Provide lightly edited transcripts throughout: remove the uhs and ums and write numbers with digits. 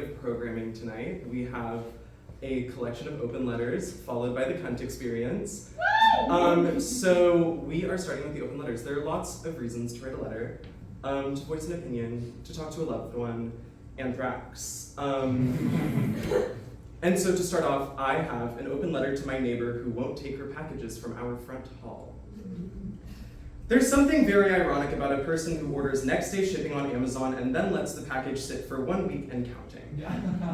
of programming tonight. We have a collection of open letters, followed by the cunt experience. So we are starting with the open letters. There are lots of reasons to write a letter, to voice an opinion, to talk to a loved one, anthrax. And so to start off, I have an open letter to my neighbor who won't take her packages from our front hall. There's something very ironic about a person who orders next day shipping on Amazon and then lets the package sit for 1 week and counting.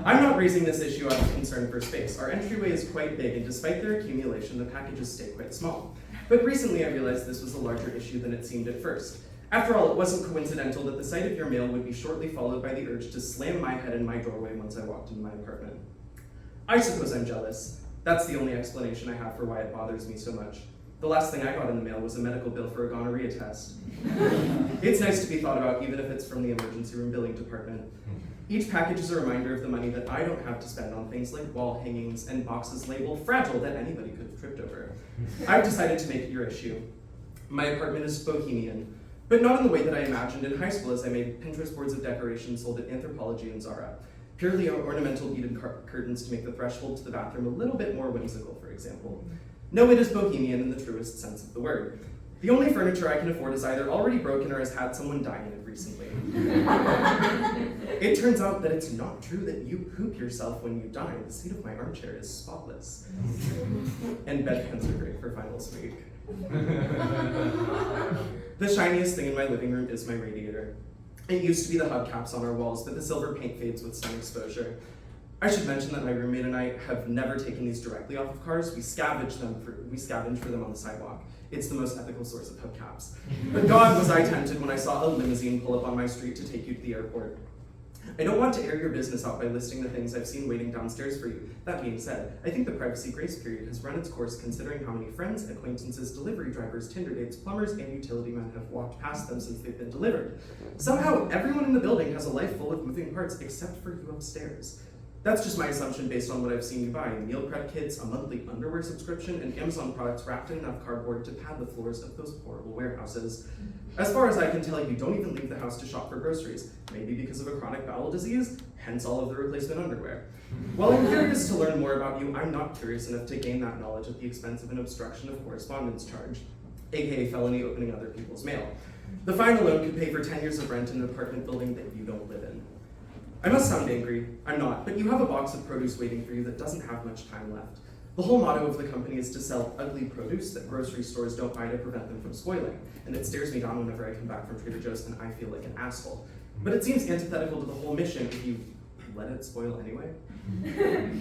I'm not raising this issue out of concern for space. Our entryway is quite big, and despite their accumulation, the packages stay quite small. But recently I realized this was a larger issue than it seemed at first. After all, it wasn't coincidental that the sight of your mail would be shortly followed by the urge to slam my head in my doorway once I walked into my apartment. I suppose I'm jealous. That's the only explanation I have for why it bothers me so much. The last thing I got in the mail was a medical bill for a gonorrhea test. It's nice to be thought about, even if it's from the emergency room billing department. Each package is a reminder of the money that I don't have to spend on things like wall hangings and boxes labeled fragile that anybody could have tripped over. I've decided to make it your issue. My apartment is bohemian, but not in the way that I imagined in high school as I made Pinterest boards of decoration sold at Anthropologie and Zara. Purely ornamental beaded curtains to make the threshold to the bathroom a little bit more whimsical, for example. No, it is bohemian in the truest sense of the word. The only furniture I can afford is either already broken or has had someone die in it recently. It turns out that it's not true that you poop yourself when you die. The seat of my armchair is spotless. And bedpans are great for finals week. The shiniest thing in my living room is my radiator. It used to be the hubcaps on our walls, but the silver paint fades with sun exposure. I should mention that my roommate and I have never taken these directly off of cars. We scavenge for them on the sidewalk. It's the most ethical source of hubcaps. But God, was I tempted when I saw a limousine pull up on my street to take you to the airport. I don't want to air your business out by listing the things I've seen waiting downstairs for you. That being said, I think the privacy grace period has run its course considering how many friends, acquaintances, delivery drivers, Tinder dates, plumbers, and utility men have walked past them since they've been delivered. Somehow, everyone in the building has a life full of moving parts except for you upstairs. That's just my assumption based on what I've seen you buy. Meal prep kits, a monthly underwear subscription, and Amazon products wrapped in enough cardboard to pad the floors of those horrible warehouses. As far as I can tell, you don't even leave the house to shop for groceries, maybe because of a chronic bowel disease, hence all of the replacement underwear. While I'm curious to learn more about you, I'm not curious enough to gain that knowledge at the expense of an obstruction of correspondence charge, aka felony opening other people's mail. The fine alone could pay for 10 years of rent in an apartment building that you don't live in. I must sound angry, I'm not, but you have a box of produce waiting for you that doesn't have much time left. The whole motto of the company is to sell ugly produce that grocery stores don't buy to prevent them from spoiling, and it stares me down whenever I come back from Trader Joe's and I feel like an asshole. But it seems antithetical to the whole mission if you let it spoil anyway.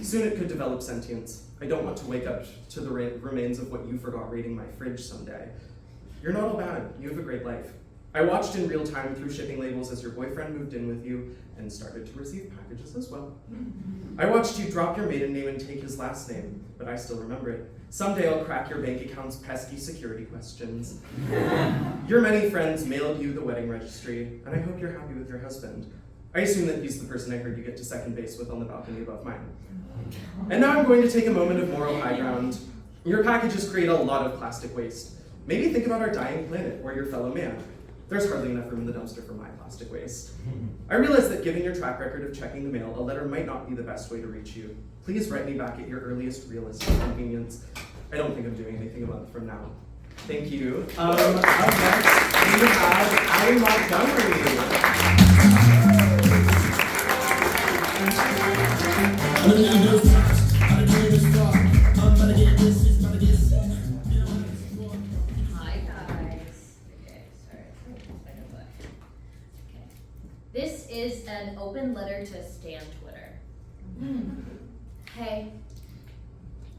Soon it could develop sentience. I don't want to wake up to the remains of what you forgot raiding my fridge someday. You're not all bad, you have a great life. I watched in real time through shipping labels as your boyfriend moved in with you and started to receive packages as well. I watched you drop your maiden name and take his last name, but I still remember it. Someday I'll crack your bank account's pesky security questions. Your many friends mailed you the wedding registry, and I hope you're happy with your husband. I assume that he's the person I heard you get to second base with on the balcony above mine. And now I'm going to take a moment of moral high ground. Your packages create a lot of plastic waste. Maybe think about our dying planet or your fellow man. There's hardly enough room in the dumpster for my plastic waste. I realize that given your track record of checking the mail, a letter might not be the best way to reach you. Please write me back at your earliest realistic convenience. I don't think I'm doing anything a month from now. Thank you. Up next, we have Allie Montgomery. This is an open letter to Stan Twitter. Hey,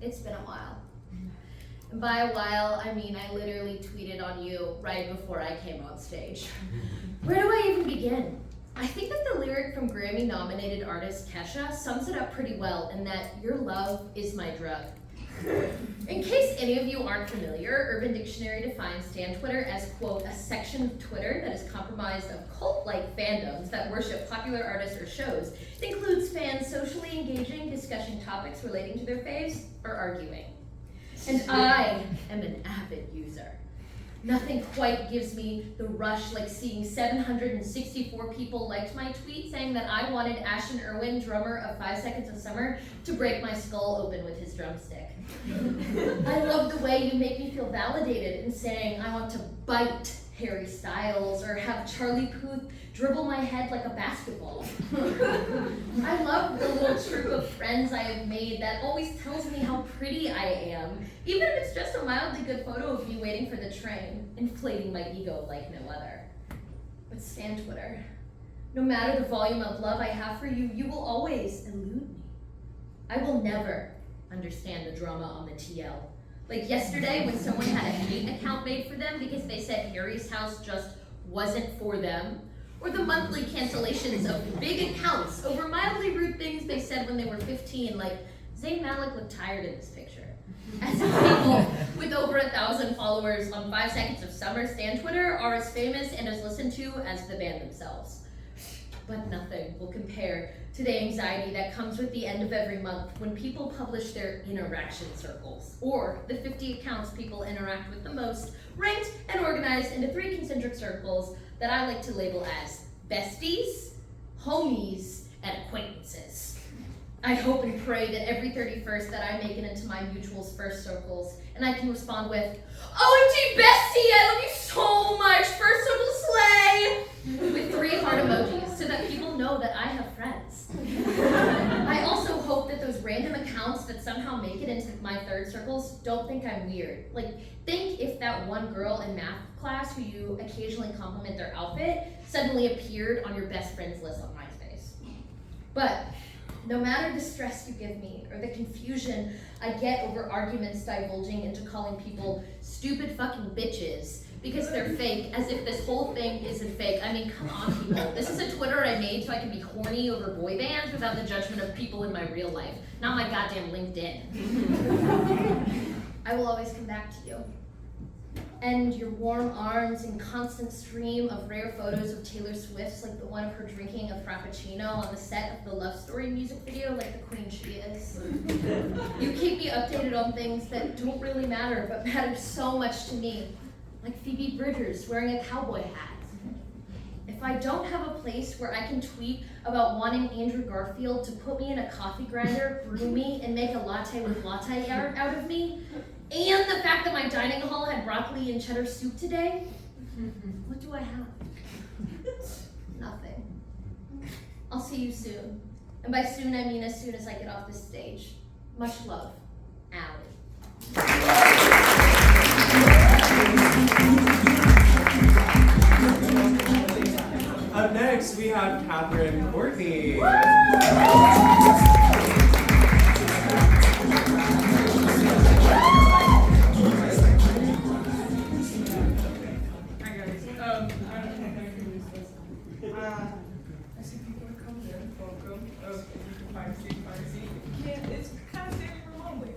it's been a while. And by a while, I mean I literally tweeted on you right before I came on stage. Where do I even begin? I think that the lyric from Grammy-nominated artist Kesha sums it up pretty well in that your love is my drug. In case any of you aren't familiar, Urban Dictionary defines Stan Twitter as, quote, a section of Twitter that is comprised of cult-like fandoms that worship popular artists or shows. It includes fans socially engaging, discussing topics relating to their faves, or arguing. And I am an avid user. Nothing quite gives me the rush like seeing 764 people liked my tweet saying that I wanted Ashton Irwin, drummer of 5 Seconds of Summer, to break my skull open with his drumstick. I love the way you make me feel validated in saying I want to bite Harry Styles or have Charlie Puth dribble my head like a basketball. I love the little troop of friends I have made that always tells me how pretty I am, even if it's just a mildly good photo of me waiting for the train, inflating my ego like no other. But Stan Twitter, no matter the volume of love I have for you, you will always elude me. I will never understand the drama on the TL. Like yesterday when someone had a hate account made for them because they said Harry's house just wasn't for them, or the monthly cancellations of big accounts over mildly rude things they said when they were 15, like Zayn Malik looked tired in this picture. As if people with over 1,000 followers on 5 Seconds of Summer Stan Twitter are as famous and as listened to as the band themselves. But nothing will compare to the anxiety that comes with the end of every month when people publish their interaction circles, or the 50 accounts people interact with the most, ranked and organized into 3 concentric circles that I like to label as besties, homies, and acquaintances. I hope and pray that every 31st that I make it into my mutuals first circles, and I can respond with, OMG bestie, I love you so much, first circle slay, with 3 heart emojis, so that people know that I have friends. I also hope that those random accounts that somehow make it into my third circles don't think I'm weird. Like, think if that one girl in math class who you occasionally compliment their outfit suddenly appeared on your best friends list on MySpace. But no matter the stress you give me or the confusion I get over arguments divulging into calling people stupid fucking bitches because they're fake, as if this whole thing isn't fake. I mean, come on, people. This is a Twitter I made so I can be horny over boy bands without the judgment of people in my real life, not my goddamn LinkedIn. I will always come back to you. And your warm arms and constant stream of rare photos of Taylor Swift's, like the one of her drinking a Frappuccino on the set of the Love Story music video, like the queen she is. You keep me updated on things that don't really matter, but matter so much to me, like Phoebe Bridgers wearing a cowboy hat. If I don't have a place where I can tweet about wanting Andrew Garfield to put me in a coffee grinder, brew me, and make a latte with latte art out of me, and the fact that my dining hall had broccoli and cheddar soup today, what do I have? Nothing. I'll see you soon. And by soon, I mean as soon as I get off this stage. Much love, Allie. Up next, we have Catherine Courtney. I see people are coming in. Welcome. Okay, you can find a seat. You can't, it's kind of standing remotely.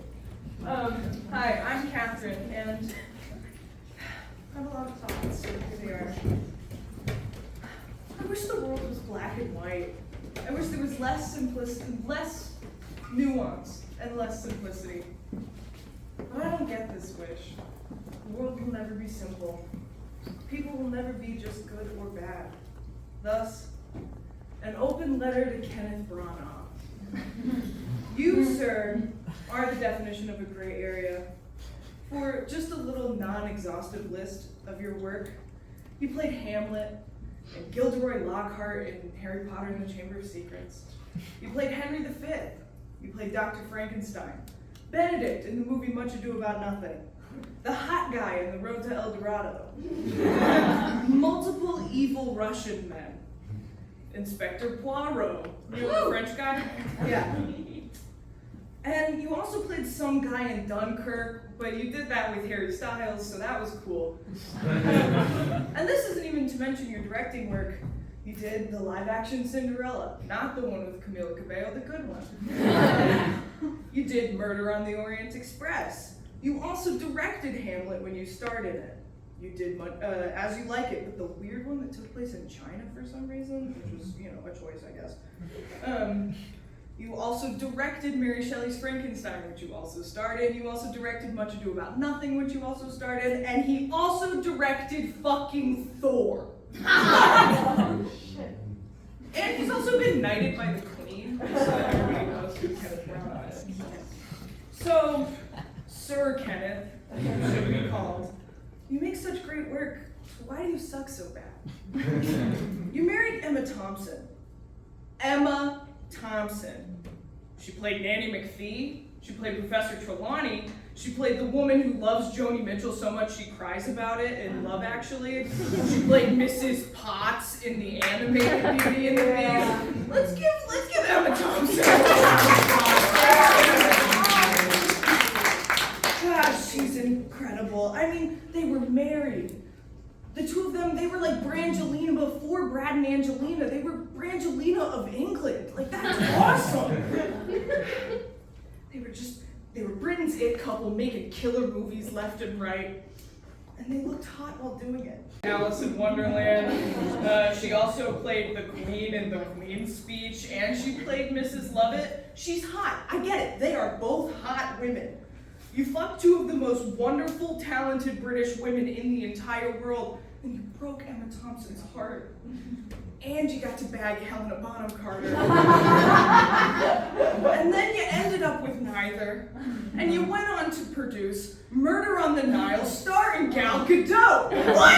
Hi, I'm Catherine, and I have a lot of thoughts. Here they are. I wish the world was black and white. I wish there was less nuance, and less simplicity. But I don't get this wish. The world will never be simple. People will never be just good or bad. Thus, an open letter to Kenneth Branagh. You, sir, are the definition of a gray area. For just a little non-exhaustive list of your work, you played Hamlet and Gilderoy Lockhart in Harry Potter and the Chamber of Secrets. You played Henry V. You played Dr. Frankenstein. Benedict in the movie Much Ado About Nothing. The hot guy in The Road to El Dorado. Multiple evil Russian men. Inspector Poirot, you know the French guy? Yeah. And you also played some guy in Dunkirk, but you did that with Harry Styles, so that was cool. And this isn't even to mention your directing work. You did the live-action Cinderella, not the one with Camila Cabello, the good one. You did Murder on the Orient Express. You also directed Hamlet when you starred in it. You did As You Like It, but the weird one that took place in China for some reason, which was, a choice, I guess. You also directed Mary Shelley's Frankenstein, which you also started. You also directed Much Ado About Nothing, which you also started. And he also directed fucking Thor. And he's also been knighted by the Queen, so everybody knows who Kenneth Branagh is. So, Sir Kenneth, as you should be called, you make such great work, so why do you suck so bad? You married Emma Thompson. Emma Thompson. She played Nanny McPhee. She played Professor Trelawney. She played the woman who loves Joni Mitchell so much she cries about it in Love Actually. She played Mrs. Potts in the animated Beauty and the Beast. Let's give Emma Thompson. God, she's incredible. I mean, they were married. The two of them, they were like Brangelina before Brad and Angelina. They were Brangelina of England. Like, that's awesome. They were Britain's it couple making killer movies left and right. And they looked hot while doing it. Alice in Wonderland. She also played the Queen in the Queen's Speech, and she played Mrs. Lovett. She's hot. I get it. They are both hot women. You fucked two of the most wonderful, talented British women in the entire world, and you broke Emma Thompson's heart. And you got to bag Helena Bonham Carter. And then you ended up with neither. And you went on to produce Murder on the Nile starring Gal Gadot. What?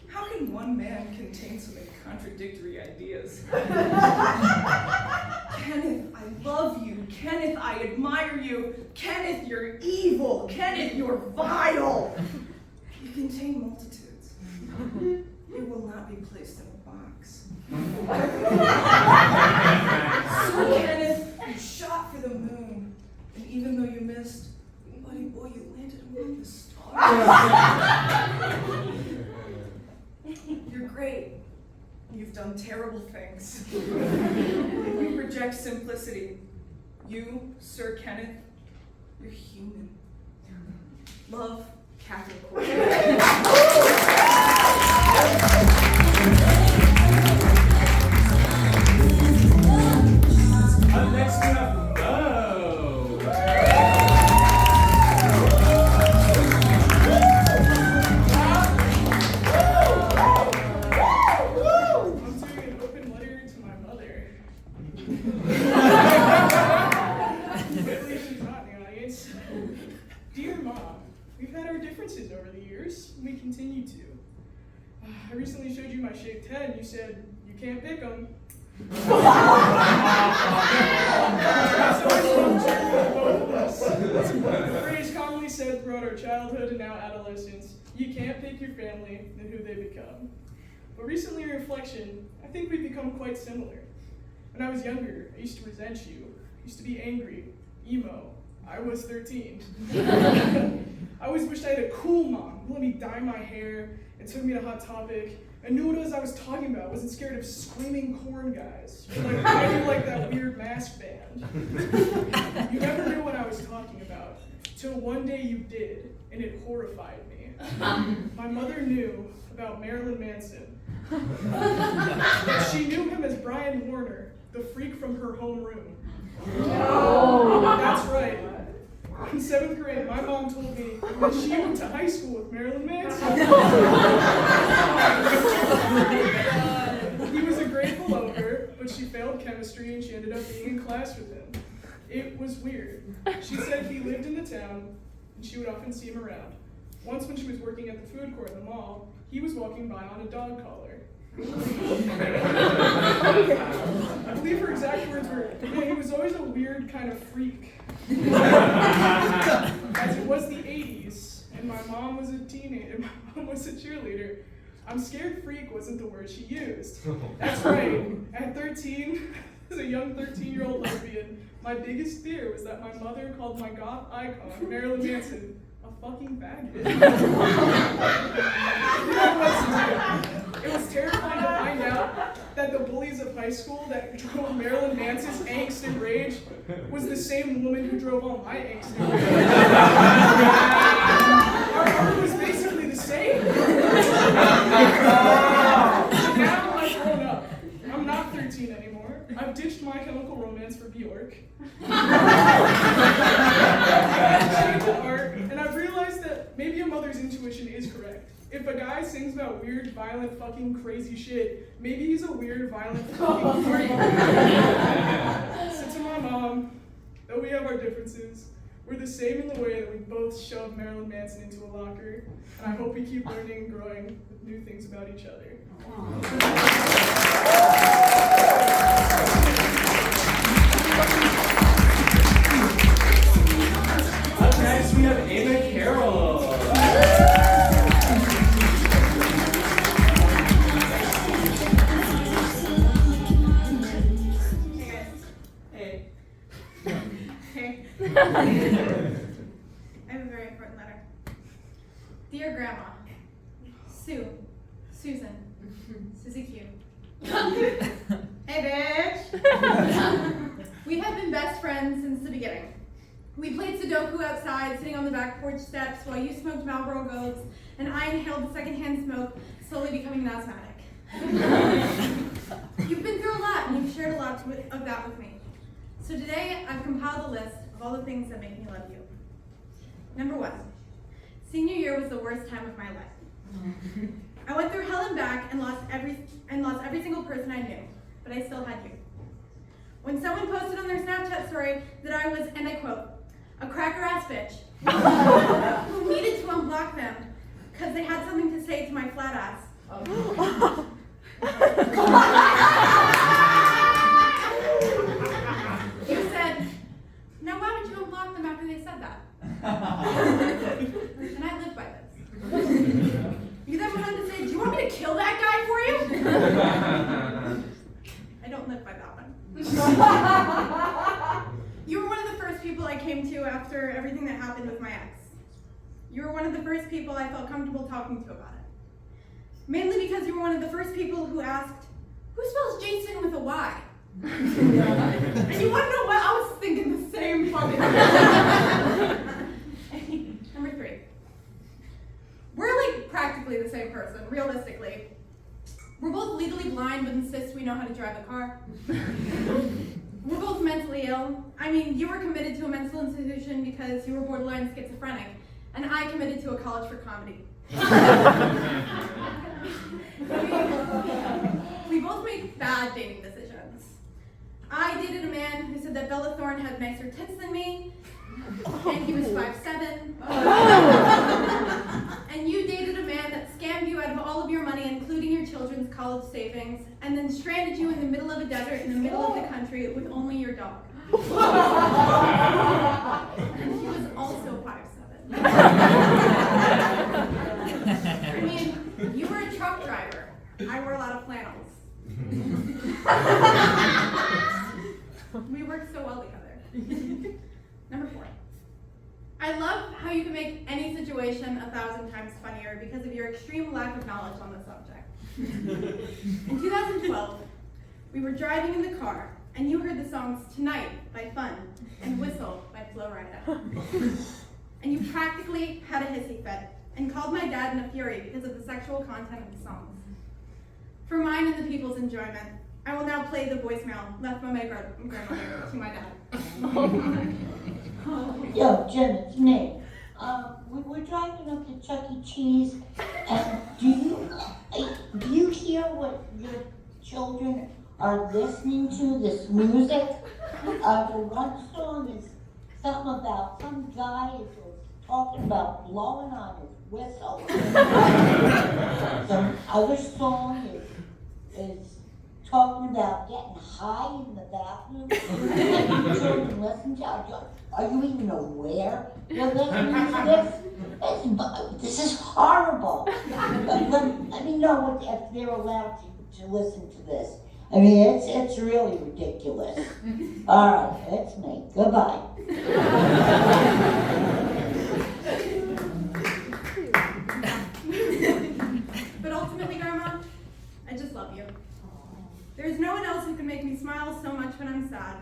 How can one man contain so many contradictory ideas? Kenneth, I love you. Kenneth, I admire you. Kenneth, you're evil. Kenneth, you're vile. You contain multitudes. You will not be placed in a box. So, Kenneth, you shot for the moon. And even though you missed, buddy boy, you landed among the stars. You're great. You've done terrible things. You reject simplicity. You, Sir Kenneth, you're human. Love, Catherine Courtney. Up next, we have Mo. Dear Mom, we've had our differences over the years, and we continue to. I recently showed you my shaved head, and you said, you can't pick them. That's always been true for both of us. The phrase commonly said throughout our childhood and now adolescence, you can't pick your family and who they become. But recently in reflection, I think we've become quite similar. When I was younger, I used to resent you. I used to be angry, emo. I was 13. I always wished I had a cool mom who let me dye my hair and took me to Hot Topic and knew what it was I was talking about. I wasn't scared of screaming corn guys. Like, I did like that weird mask band. You never knew what I was talking about, till one day you did, and it horrified me. My mother knew about Marilyn Manson. She knew him as Brian Warner, the freak from her homeroom. That's right. In 7th grade, my mom told me that she went to high school with Marilyn Manson. He was a Grateful over, but she failed chemistry and she ended up being in class with him. It was weird. She said he lived in the town and she would often see him around. Once when she was working at the food court in the mall, he was walking by on a dog collar. I believe her exact words were, he was always a weird kind of freak. As it was the 80s, and my mom was a teenager, my mom was a cheerleader, I'm scared freak wasn't the word she used. That's right, at 13, as a young 13-year-old lesbian, my biggest fear was that my mother called my goth icon, Marilyn Manson, a fucking faggot. It was terrifying to find out that the bullies of high school that drove Marilyn Manson's angst and rage was the same woman who drove all my angst and rage. Our art was basically the same. My Chemical Romance for Bjork. And I've realized that maybe a mother's intuition is correct. If a guy sings about weird, violent, fucking crazy shit, maybe he's a weird, violent, fucking freak. So to my mom, though we have our differences, we're the same in the way that we both shoved Marilyn Manson into a locker, and I hope we keep learning and growing with new things about each other. Up next, we have Ava Carroll. Hey. Hey. I have a very important letter. Dear Grandma, Sue, Susan, Susie Q. Hey, bitch! We have been best friends since the beginning. We played Sudoku outside, sitting on the back porch steps, while you smoked Marlboro Golds, and I inhaled the secondhand smoke, slowly becoming an asthmatic. You've been through a lot, and you've shared a lot of that with me. So today, I've compiled a list of all the things that make me love you. Number 1, senior year was the worst time of my life. I went through hell and back and lost every single person I knew, but I still had you. When someone posted on their Snapchat story that I was, and I quote, a cracker-ass bitch, who needed to unblock them because they had something to say to my flat ass. You said, now why would you unblock them after they said that? And I live by this. You then went on to say, do you want me to kill that guy for you? I don't live by that one. You were one of the first people I came to after everything that happened with my ex. You were one of the first people I felt comfortable talking to about it. Mainly because you were one of the first people who asked, who spells Jason with a Y? And you want to know what? I was thinking the same fucking thing. Number 3. We're like practically the same person, realistically. We're both legally blind but insist we know how to drive a car. We're both mentally ill. I mean, you were committed to a mental institution because you were borderline schizophrenic, and I committed to a college for comedy. We both make bad dating decisions. I dated a man who said that Bella Thorne had nicer tits than me, and he was 5'7". And you dated a man that scammed you out of all of your money, including your children's college savings, and then stranded you in the middle of a desert in the middle of the country with only your dog. And he was also 5'7". I mean, you were a truck driver. I wore a lot of flannels. We worked so well together. Number 4. I love how you can make any situation 1,000 times funnier because of your extreme lack of knowledge on the subject. In 2012, we were driving in the car, and you heard the songs Tonight by Fun and Whistle by Flo Rida. And you practically had a hissy fit and called my dad in a fury because of the sexual content of the songs. For mine and the people's enjoyment, I will now play the voicemail left by my grandmother to my dad. Yo, Jim, it's me. We were driving up to Chuck E. Cheese, and do you hear what your children are listening to, this music? The one song is something about some guy is talking about blowing on his whistle. Some other song is talking about getting high in the bathroom. Children listen to. Are you even aware you're listening to this? This is horrible. Let me know if they're allowed to listen to this. I mean, it's really ridiculous. All right, that's me. Goodbye. But ultimately, Grandma, I just love you. There's no one else who can make me smile so much when I'm sad.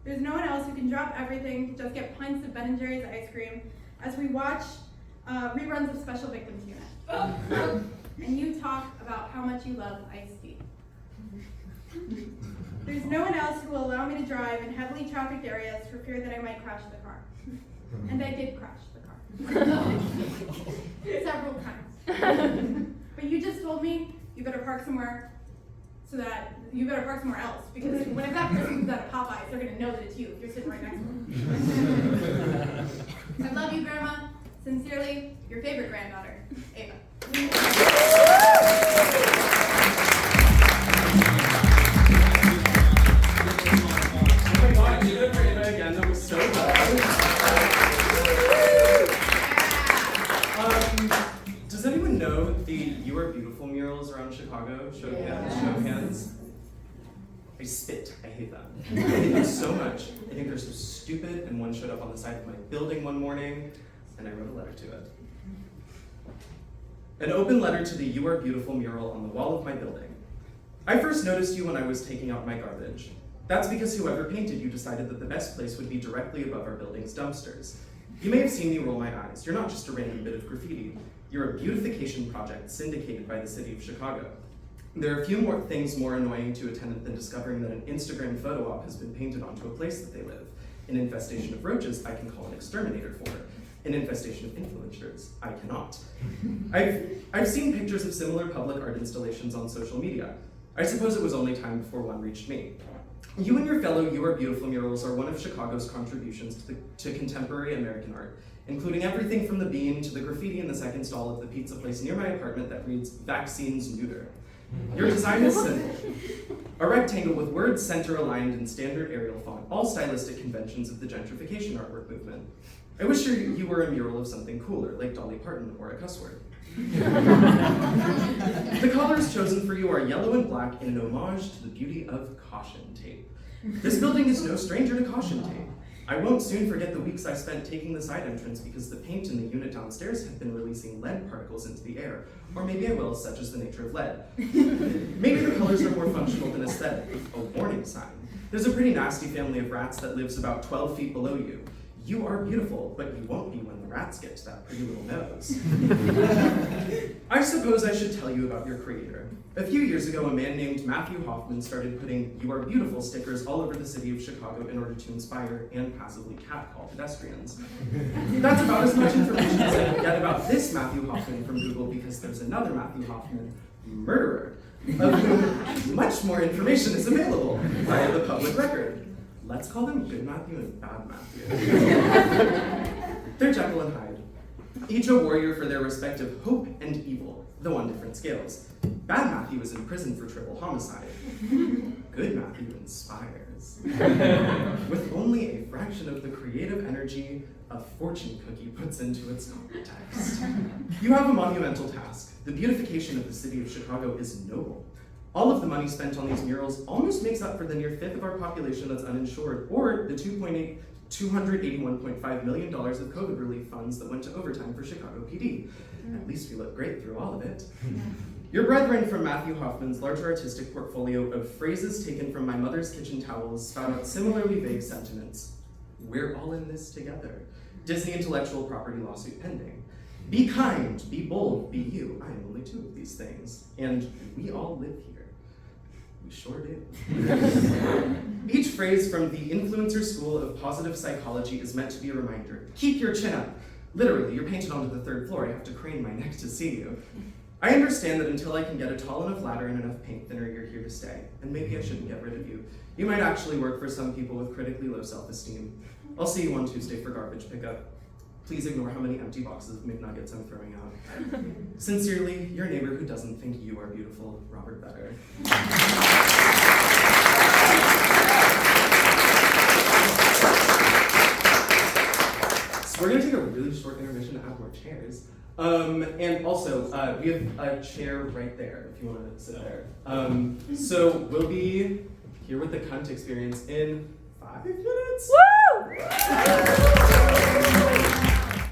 There's no one else who can drop everything to just get pints of Ben & Jerry's ice cream as we watch reruns of Special Victims Unit. And you talk about how much you love Ice-T. There's no one else who will allow me to drive in heavily trafficked areas for fear that I might crash the car. And I did crash the car. Several times. But you just told me you better park somewhere else, because when that person comes out of Popeyes, they're gonna know that it's you if you're sitting right next to them. I love you, Grandma. Sincerely, your favorite granddaughter, Ava. Oh my god, you did it for Ava again. That was so good. Does anyone know the You Are Beautiful murals around Chicago? Show of hands. Show of hands. I spit. I hate them. I hate them so much. I think they're so stupid, and one showed up on the side of my building one morning, and I wrote a letter to it. An open letter to the You Are Beautiful mural on the wall of my building. I first noticed you when I was taking out my garbage. That's because whoever painted you decided that the best place would be directly above our building's dumpsters. You may have seen me roll my eyes. You're not just a random bit of graffiti. You're a beautification project syndicated by the city of Chicago. There are a few more things more annoying to a tenant than discovering that an Instagram photo op has been painted onto a place that they live. An infestation of roaches I can call an exterminator for. An infestation of influencers I cannot. I've seen pictures of similar public art installations on social media. I suppose it was only time before one reached me. You and your fellow You Are Beautiful murals are one of Chicago's contributions to contemporary American art, including everything from the bean to the graffiti in the second stall of the pizza place near my apartment that reads, "Vaccines neuter." Your design is simple. A rectangle with words center aligned in standard Arial font, all stylistic conventions of the gentrification artwork movement. I wish you were a mural of something cooler, like Dolly Parton or a cuss word. The colors chosen for you are yellow and black in an homage to the beauty of caution tape. This building is no stranger to caution tape. I won't soon forget the weeks I spent taking the side entrance because the paint in the unit downstairs had been releasing lead particles into the air. Or maybe I will, such is the nature of lead. Maybe the colors are more functional than aesthetic. A warning sign. There's a pretty nasty family of rats that lives about 12 feet below you. You are beautiful, but you won't be when the rats get to that pretty little nose. I suppose I should tell you about your creator. A few years ago, a man named Matthew Hoffman started putting "You Are Beautiful" stickers all over the city of Chicago in order to inspire and passively catcall pedestrians. That's about as much information as I can get about this Matthew Hoffman from Google, because there's another Matthew Hoffman, murderer, of whom much more information is available via the public record. Let's call them Good Matthew and Bad Matthew. They're Jekyll and Hyde, each a warrior for their respective hope and evil, though on different scales. Bad Matthew is in prison for triple homicide. Good Matthew inspires. With only a fraction of the creative energy a fortune cookie puts into its context. You have a monumental task. The beautification of the city of Chicago is noble. All of the money spent on these murals almost makes up for the near fifth of our population that's uninsured, or the $281.5 million of COVID relief funds that went to overtime for Chicago PD. At least we look great through all of it. Your brethren from Matthew Hoffman's larger artistic portfolio of phrases taken from my mother's kitchen towels spout out similarly vague sentiments. We're all in this together. Disney intellectual property lawsuit pending. Be kind, be bold, be you. I am only two of these things. And we all live here. We sure do. Each phrase from the Influencer School of Positive Psychology is meant to be a reminder. Keep your chin up. Literally, you're painted onto the third floor. I have to crane my neck to see you. I understand that until I can get a tall enough ladder and enough paint thinner, you're here to stay. And maybe I shouldn't get rid of you. You might actually work for some people with critically low self-esteem. I'll see you on Tuesday for garbage pickup. Please ignore how many empty boxes of McNuggets I'm throwing out. Sincerely, your neighbor who doesn't think you are beautiful, Robert Better. So we're gonna take a really short intermission to add more chairs. And also, we have a chair right there if you wanna sit there. So we'll be here with the Cunt Experience in 5 minutes. Woo!